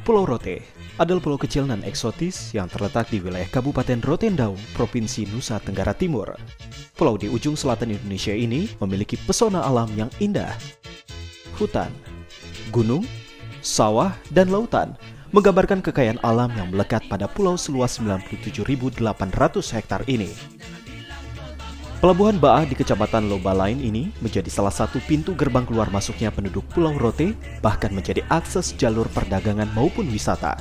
Pulau Rote adalah pulau kecil dan eksotis yang terletak di wilayah Kabupaten Rotendao, Provinsi Nusa Tenggara Timur. Pulau di ujung selatan Indonesia ini memiliki pesona alam yang indah. Hutan, gunung, sawah, dan lautan menggambarkan kekayaan alam yang melekat pada pulau seluas 97.800 hektar ini. Pelabuhan Baah di Kecamatan Lobalain ini menjadi salah satu pintu gerbang keluar masuknya penduduk Pulau Rote, bahkan menjadi akses jalur perdagangan maupun wisata.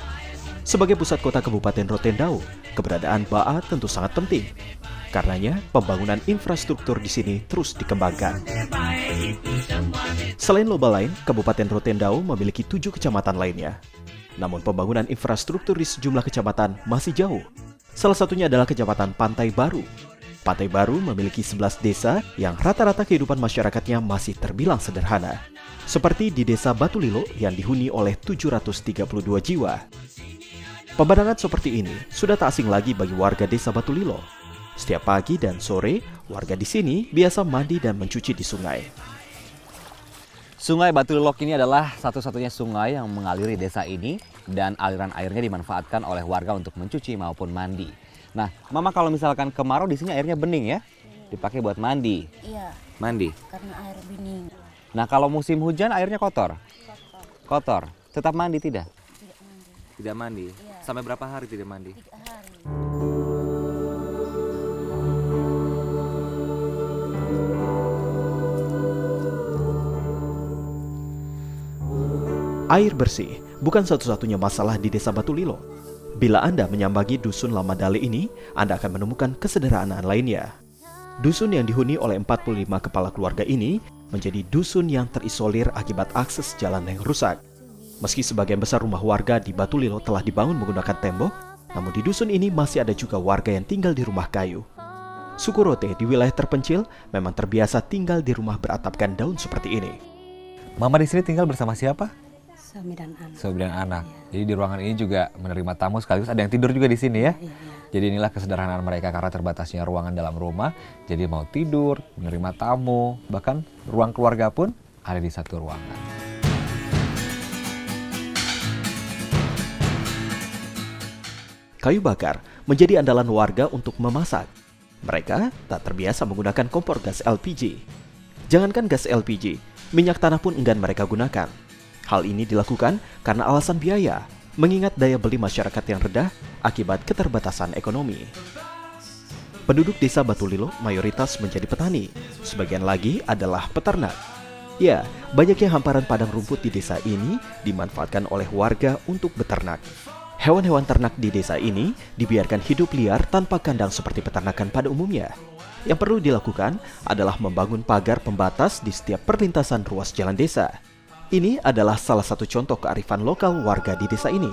Sebagai pusat kota Kabupaten Rotendao, keberadaan Baah tentu sangat penting. Karenanya, pembangunan infrastruktur di sini terus dikembangkan. Selain Lobalain, Kabupaten Rotendao memiliki 7 kecamatan lainnya. Namun pembangunan infrastruktur di sejumlah kecamatan masih jauh. Salah satunya adalah Kecamatan Pantai Baru. Pantai Baru memiliki 11 desa yang rata-rata kehidupan masyarakatnya masih terbilang sederhana. Seperti di Desa Batulilo yang dihuni oleh 732 jiwa. Pemandangan seperti ini sudah tak asing lagi bagi warga Desa Batulilo. Setiap pagi dan sore, warga di sini biasa mandi dan mencuci di sungai. Sungai Batulilok ini adalah satu-satunya sungai yang mengaliri desa ini dan aliran airnya dimanfaatkan oleh warga untuk mencuci maupun mandi. Nah, Mama kalau misalkan kemarau di sini airnya bening ya? Dipakai buat mandi. Iya. Mandi. Karena air bening. Nah, kalau musim hujan airnya kotor. Kotor. Tetap mandi tidak? Tidak mandi. Tidak mandi. Iya. Sampai berapa hari tidak mandi? 3 hari. Air bersih bukan satu-satunya masalah di Desa Batulilo. Bila Anda menyambangi Dusun Lamadale ini, Anda akan menemukan kesederhanaan lainnya. Dusun yang dihuni oleh 45 kepala keluarga ini menjadi dusun yang terisolir akibat akses jalan yang rusak. Meski sebagian besar rumah warga di Batulilo telah dibangun menggunakan tembok, namun di dusun ini masih ada juga warga yang tinggal di rumah kayu. Suku Rote di wilayah terpencil memang terbiasa tinggal di rumah beratapkan daun seperti ini. Mama di sini tinggal bersama siapa? Suami dan anak. Suami dan anak. Jadi di ruangan ini juga menerima tamu sekaligus ada yang tidur juga di sini ya. Iya. Jadi inilah kesederhanaan mereka karena terbatasnya ruangan dalam rumah. Jadi mau tidur, menerima tamu, bahkan ruang keluarga pun ada di satu ruangan. Kayu bakar menjadi andalan warga untuk memasak. Mereka tak terbiasa menggunakan kompor gas LPG. Jangankan gas LPG, minyak tanah pun enggan mereka gunakan. Hal ini dilakukan karena alasan biaya, mengingat daya beli masyarakat yang rendah akibat keterbatasan ekonomi. Penduduk Desa Batulilo mayoritas menjadi petani, sebagian lagi adalah peternak. Ya, banyaknya hamparan padang rumput di desa ini dimanfaatkan oleh warga untuk beternak. Hewan-hewan ternak di desa ini dibiarkan hidup liar tanpa kandang seperti peternakan pada umumnya. Yang perlu dilakukan adalah membangun pagar pembatas di setiap perlintasan ruas jalan desa. Ini adalah salah satu contoh kearifan lokal warga di desa ini.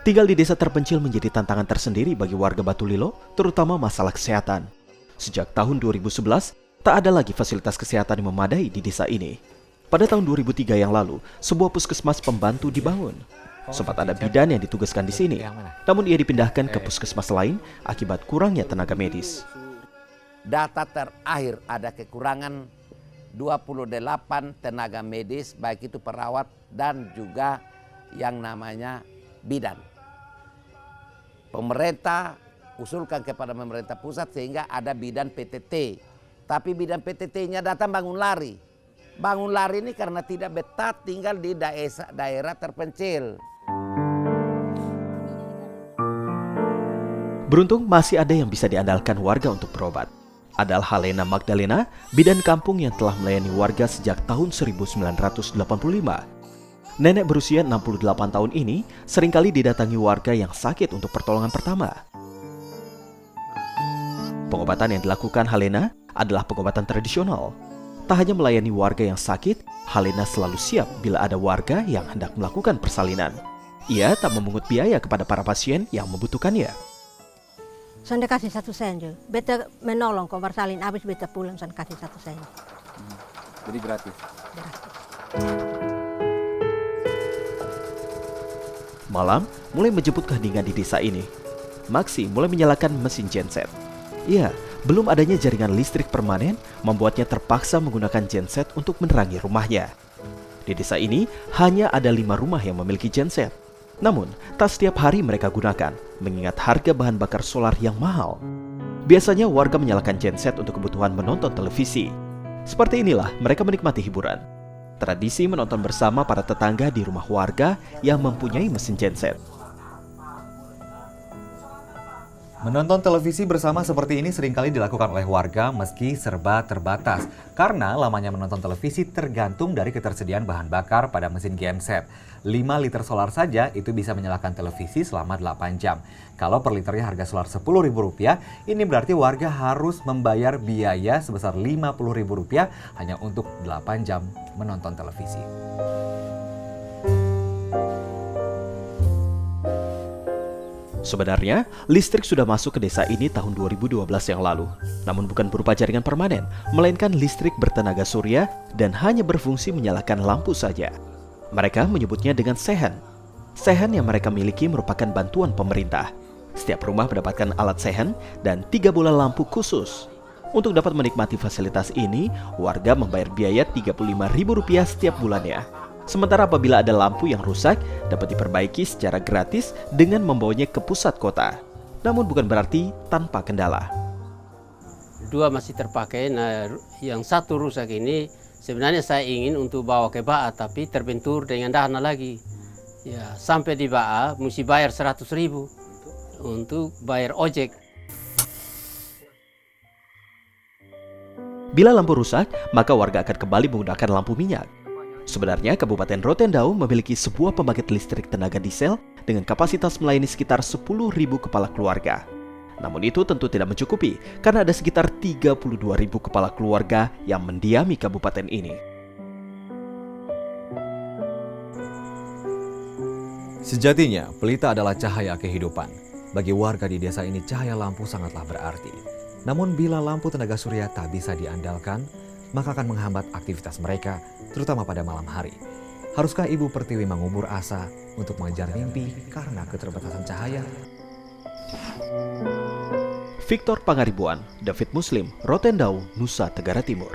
Tinggal di desa terpencil menjadi tantangan tersendiri bagi warga Batulilo, terutama masalah kesehatan. Sejak tahun 2011, tak ada lagi fasilitas kesehatan yang memadai di desa ini. Pada tahun 2003 yang lalu, sebuah puskesmas pembantu dibangun. Sempat ada bidan yang ditugaskan di sini, namun ia dipindahkan ke puskesmas lain akibat kurangnya tenaga medis. Data terakhir ada kekurangan 28 tenaga medis, baik itu perawat dan juga yang namanya bidan. Pemerintah usulkan kepada pemerintah pusat sehingga ada bidan PTT. Tapi bidan PTT-nya datang bangun lari. Bangun lari ini karena tidak betah tinggal di daerah terpencil. Beruntung masih ada yang bisa diandalkan warga untuk berobat. Adalah Halena Magdalena, bidan kampung yang telah melayani warga sejak tahun 1985. Nenek berusia 68 tahun ini seringkali didatangi warga yang sakit untuk pertolongan pertama. Pengobatan yang dilakukan Halena adalah pengobatan tradisional. Tak hanya melayani warga yang sakit, Halena selalu siap bila ada warga yang hendak melakukan persalinan. Ia tak memungut biaya kepada para pasien yang membutuhkannya. Saya kasih 1 sen je. Beta menolong kok bersalin habis beta pulang saya kasih 1 sen. Jadi gratis. Malam mulai menjemput keheningan di desa ini. Maksi mulai menyalakan mesin genset. Iya, belum adanya jaringan listrik permanen membuatnya terpaksa menggunakan genset untuk menerangi rumahnya. Di desa ini hanya ada 5 rumah yang memiliki genset. Namun, tak setiap hari mereka gunakan, mengingat harga bahan bakar solar yang mahal. Biasanya warga menyalakan genset untuk kebutuhan menonton televisi. Seperti inilah mereka menikmati hiburan. Tradisi menonton bersama para tetangga di rumah warga yang mempunyai mesin genset. Menonton televisi bersama seperti ini seringkali dilakukan oleh warga meski serba terbatas. Karena lamanya menonton televisi tergantung dari ketersediaan bahan bakar pada mesin genset. 5 liter solar saja itu bisa menyalakan televisi selama 8 jam. Kalau per liternya harga solar Rp10.000, ini berarti warga harus membayar biaya sebesar Rp50.000 hanya untuk 8 jam menonton televisi. Sebenarnya, listrik sudah masuk ke desa ini tahun 2012 yang lalu. Namun bukan berupa jaringan permanen, melainkan listrik bertenaga surya dan hanya berfungsi menyalakan lampu saja. Mereka menyebutnya dengan sehen. Sehen yang mereka miliki merupakan bantuan pemerintah. Setiap rumah mendapatkan alat sehen dan 3 bola lampu khusus. Untuk dapat menikmati fasilitas ini, warga membayar biaya Rp35.000 setiap bulannya. Sementara apabila ada lampu yang rusak, dapat diperbaiki secara gratis dengan membawanya ke pusat kota. Namun bukan berarti tanpa kendala. 2 masih terpakai, nah yang 1 rusak ini sebenarnya saya ingin untuk bawa ke Baa, tapi terbentur dengan dana lagi. Ya, sampai di Baa mesti bayar 100.000 untuk bayar ojek. Bila lampu rusak, maka warga akan kembali menggunakan lampu minyak. Sebenarnya Kabupaten Rotendao memiliki sebuah pembangkit listrik tenaga diesel dengan kapasitas melayani sekitar 10.000 kepala keluarga. Namun itu tentu tidak mencukupi karena ada sekitar 32.000 kepala keluarga yang mendiami kabupaten ini. Sejatinya, pelita adalah cahaya kehidupan. Bagi warga di desa ini cahaya lampu sangatlah berarti. Namun bila lampu tenaga surya tak bisa diandalkan, maka akan menghambat aktivitas mereka, terutama pada malam hari. Haruskah Ibu Pertiwi mengubur asa untuk mengejar mimpi karena keterbatasan cahaya? Victor Pangaribuan, David Muslim, Rotendao, Nusa Tenggara Timur.